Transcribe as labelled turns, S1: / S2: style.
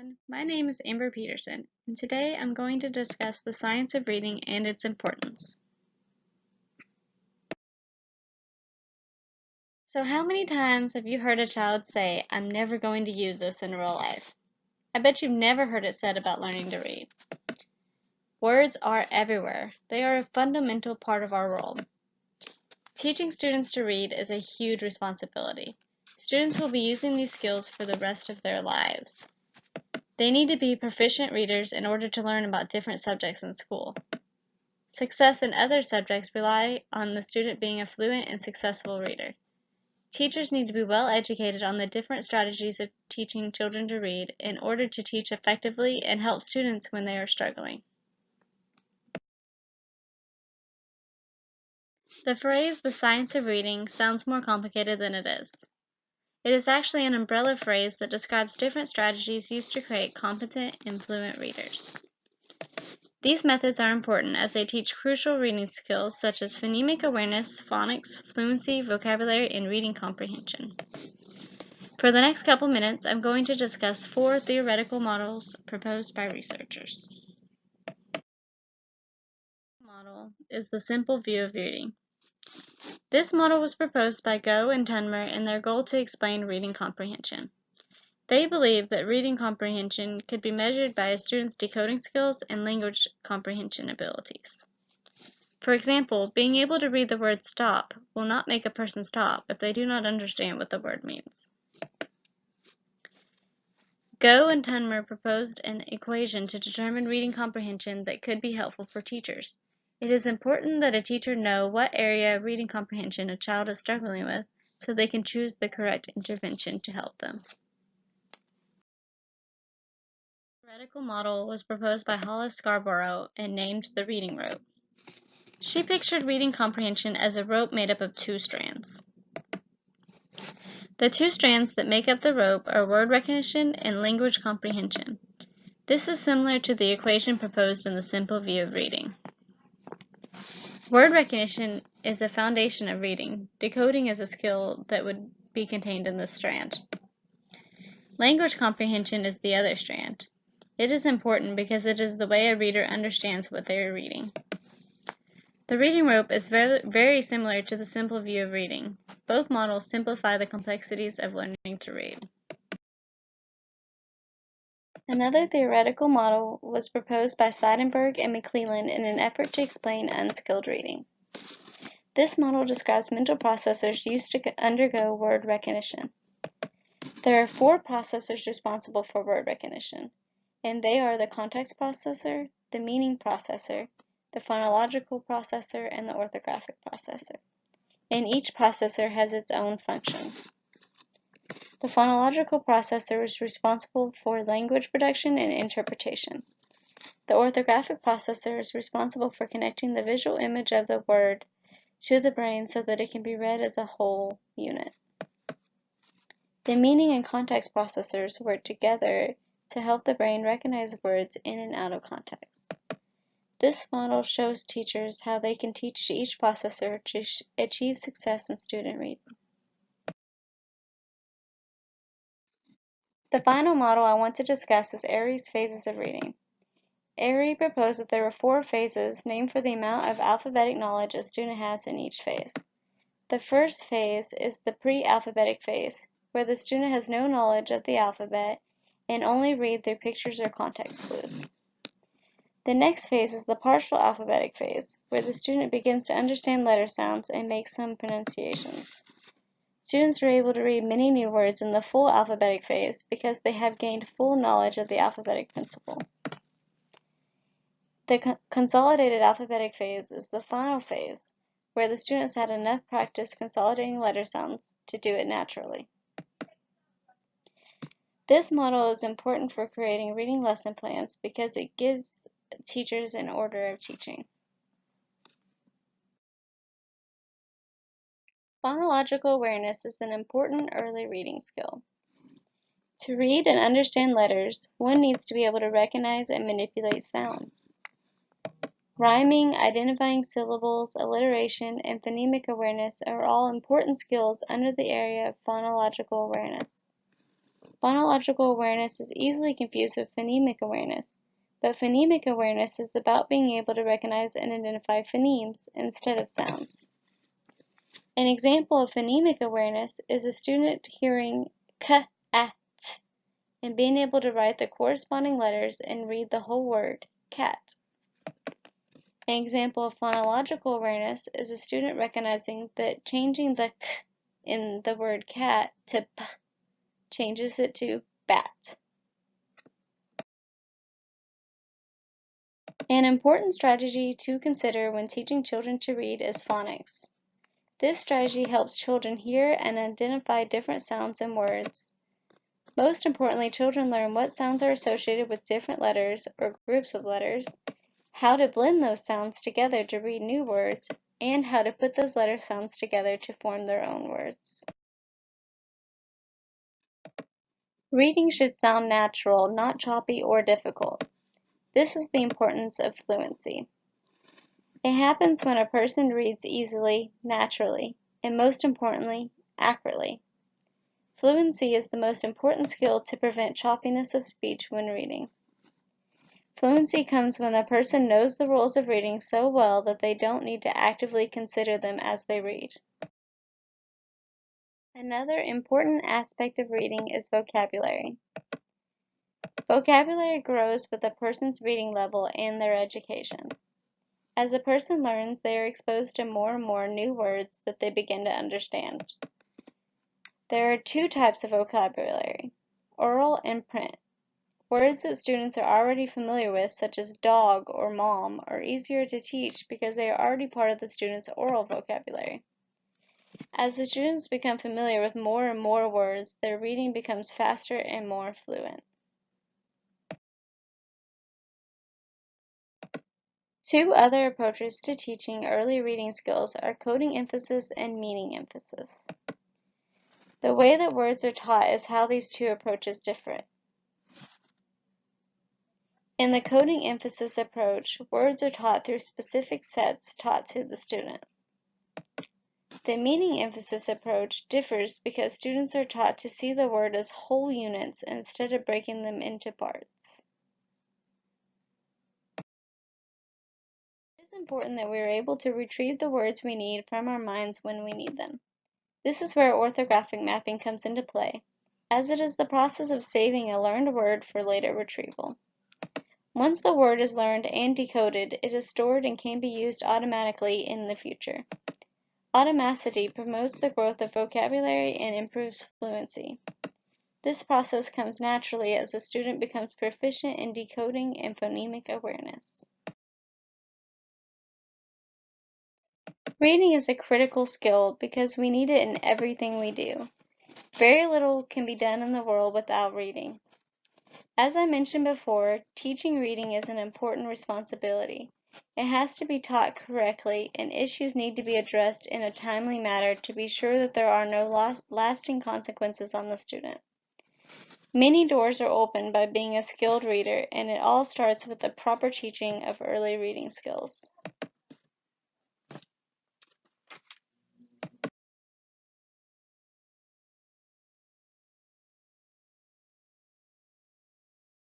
S1: everyone. My name is Amber Peterson, and today I'm going to discuss the science of reading and its importance. So how many times have you heard a child say, "I'm never going to use this in real life"? I bet you've never heard it said about learning to read. Words are everywhere. They are a fundamental part of our world. Teaching students to read is a huge responsibility. Students will be using these skills for the rest of their lives. They need to be proficient readers in order to learn about different subjects in school. Success in other subjects rely on the student being a fluent and successful reader. Teachers need to be well educated on the different strategies of teaching children to read in order to teach effectively and help students when they are struggling. The phrase "the science of reading" sounds more complicated than it is. It is actually an umbrella phrase that describes different strategies used to create competent and fluent readers. These methods are important as they teach crucial reading skills such as phonemic awareness, phonics, fluency, vocabulary, and reading comprehension. For the next couple minutes, I'm going to discuss 4 theoretical models proposed by researchers. The model is the simple view of reading. This model was proposed by Goh and Tunmer in their goal to explain reading comprehension. They believe that reading comprehension could be measured by a student's decoding skills and language comprehension abilities. For example, being able to read the word "stop" will not make a person stop if they do not understand what the word means. Goh and Tunmer proposed an equation to determine reading comprehension that could be helpful for teachers. It is important that a teacher know what area of reading comprehension a child is struggling with so they can choose the correct intervention to help them. The theoretical model was proposed by Hollis Scarborough and named the reading rope. She pictured reading comprehension as a rope made up of 2 strands. The 2 strands that make up the rope are word recognition and language comprehension. This is similar to the equation proposed in the simple view of reading. Word recognition is a foundation of reading. Decoding is a skill that would be contained in this strand. Language comprehension is the other strand. It is important because it is the way a reader understands what they are reading. The reading rope is very similar to the simple view of reading. Both models simplify the complexities of learning to read. Another theoretical model was proposed by Seidenberg and McClelland in an effort to explain unskilled reading. This model describes mental processors used to undergo word recognition. There are 4 processors responsible for word recognition, and they are the context processor, the meaning processor, the phonological processor, and the orthographic processor. And each processor has its own function. The phonological processor is responsible for language production and interpretation. The orthographic processor is responsible for connecting the visual image of the word to the brain so that it can be read as a whole unit. The meaning and context processors work together to help the brain recognize words in and out of context. This model shows teachers how they can teach each processor to achieve success in student reading. The final model I want to discuss is Airy's phases of reading. Airy proposed that there were 4 phases named for the amount of alphabetic knowledge a student has in each phase. The first phase is the pre-alphabetic phase, where the student has no knowledge of the alphabet and only read through pictures or context clues. The next phase is the partial alphabetic phase, where the student begins to understand letter sounds and make some pronunciations. Students are able to read many new words in the full alphabetic phase because they have gained full knowledge of the alphabetic principle. The consolidated alphabetic phase is the final phase, where the students had enough practice consolidating letter sounds to do it naturally. This model is important for creating reading lesson plans because it gives teachers an order of teaching. Phonological awareness is an important early reading skill. To read and understand letters, one needs to be able to recognize and manipulate sounds. Rhyming, identifying syllables, alliteration, and phonemic awareness are all important skills under the area of phonological awareness. Phonological awareness is easily confused with phonemic awareness, but phonemic awareness is about being able to recognize and identify phonemes instead of sounds. An example of phonemic awareness is a student hearing k, a, t, and being able to write the corresponding letters and read the whole word, cat. An example of phonological awareness is a student recognizing that changing the k in the word cat to p changes it to bat. An important strategy to consider when teaching children to read is phonics. This strategy helps children hear and identify different sounds and words. Most importantly, children learn what sounds are associated with different letters or groups of letters, how to blend those sounds together to read new words, and how to put those letter sounds together to form their own words. Reading should sound natural, not choppy or difficult. This is the importance of fluency. It happens when a person reads easily, naturally, and most importantly, accurately. Fluency is the most important skill to prevent choppiness of speech when reading. Fluency comes when a person knows the rules of reading so well that they don't need to actively consider them as they read. Another important aspect of reading is vocabulary. Vocabulary grows with a person's reading level and their education. As a person learns, they are exposed to more and more new words that they begin to understand. There are two types of vocabulary, oral and print. Words that students are already familiar with, such as dog or mom, are easier to teach because they are already part of the student's oral vocabulary. As the students become familiar with more and more words, their reading becomes faster and more fluent. Two other approaches to teaching early reading skills are coding emphasis and meaning emphasis. The way that words are taught is how these two approaches differ. In the coding emphasis approach, words are taught through specific sets taught to the student. The meaning emphasis approach differs because students are taught to see the word as whole units instead of breaking them into parts. It is important that we are able to retrieve the words we need from our minds when we need them. This is where orthographic mapping comes into play, as it is the process of saving a learned word for later retrieval. Once the word is learned and decoded, it is stored and can be used automatically in the future. Automaticity promotes the growth of vocabulary and improves fluency. This process comes naturally as the student becomes proficient in decoding and phonemic awareness. Reading is a critical skill because we need it in everything we do. Very little can be done in the world without reading. As I mentioned before, teaching reading is an important responsibility. It has to be taught correctly, and issues need to be addressed in a timely manner to be sure that there are no lasting consequences on the student. Many doors are opened by being a skilled reader, and it all starts with the proper teaching of early reading skills.